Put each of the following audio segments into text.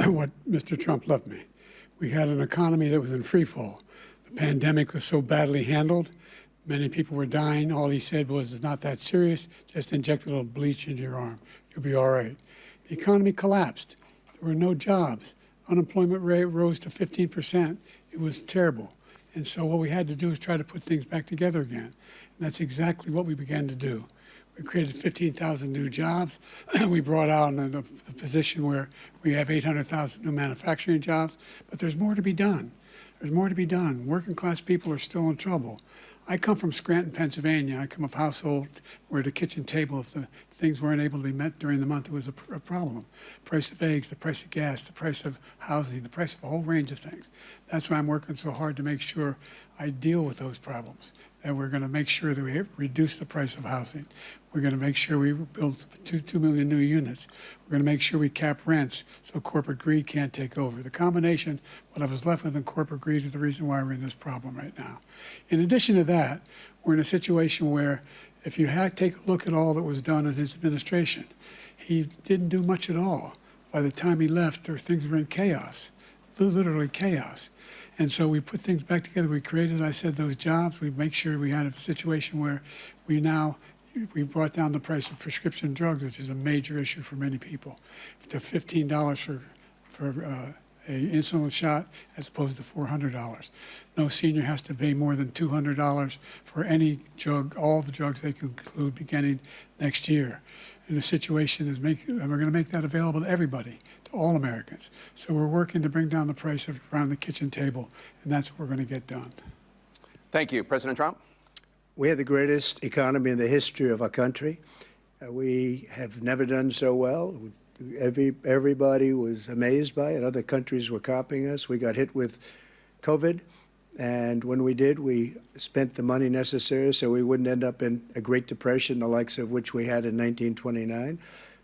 what Mr. Trump left me. We had an economy that was in free fall. The pandemic was so badly handled. Many people were dying. All he said was, it's not that serious. Just inject a little bleach into your arm. You'll be all right. The economy collapsed. There were no jobs. Unemployment rate rose to 15%. It was terrible. And so what we had to do is try to put things back together again. And that's exactly what we began to do. We created 15,000 new jobs. We brought out the position where we have 800,000 new manufacturing jobs. But there's more to be done. There's more to be done. Working class people are still in trouble. I come from Scranton, Pennsylvania. I come of a household where the kitchen table, if the things weren't able to be met during the month, it was a problem. Price of eggs, the price of gas, the price of housing, the price of a whole range of things. That's why I'm working so hard to make sure I deal with those problems. And we're going to make sure that we reduce the price of housing. We're going to make sure we build 2 million new units. We're going to make sure we cap rents so corporate greed can't take over. The combination, what I was left with in corporate greed, is the reason why we're in this problem right now. In addition to that, we're in a situation where if you take a look at all that was done in his administration, he didn't do much at all. By the time he left, things were in chaos, literally chaos. And so we put things back together. We created, I said, those jobs. We make sure we had a situation where we brought down the price of prescription drugs, which is a major issue for many people, to $15 for a insulin shot as opposed to $400. No senior has to pay more than $200 for any drug, all the drugs they can include beginning next year. And the situation is and we're going to make that available to everybody, to all Americans. So we're working to bring down the price around the kitchen table, and that's what we're going to get done. Thank you. President Trump? We have the greatest economy in the history of our country. We have never done so well. Everybody was amazed by it. Other countries were copying us. We got hit with COVID, and when we did, we spent the money necessary so we wouldn't end up in a Great Depression, the likes of which we had in 1929.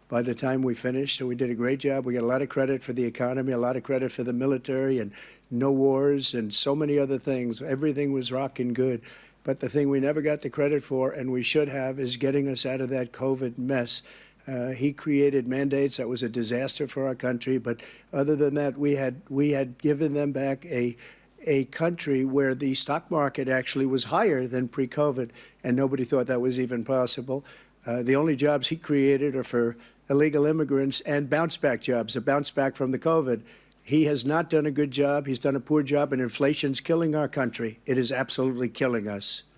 By the time we finished, so we did a great job. We got a lot of credit for the economy, a lot of credit for the military, and no wars, and so many other things. Everything was rocking good. But the thing we never got the credit for, and we should have, is getting us out of that COVID mess. He created mandates that was a disaster for our country. But other than that, we had given them back a country where the stock market actually was higher than pre-COVID, and nobody thought that was even possible. The only jobs he created are for illegal immigrants and bounce-back jobs, a bounce back from the COVID. He has not done a good job. He's done a poor job, and inflation's killing our country. It is absolutely killing us.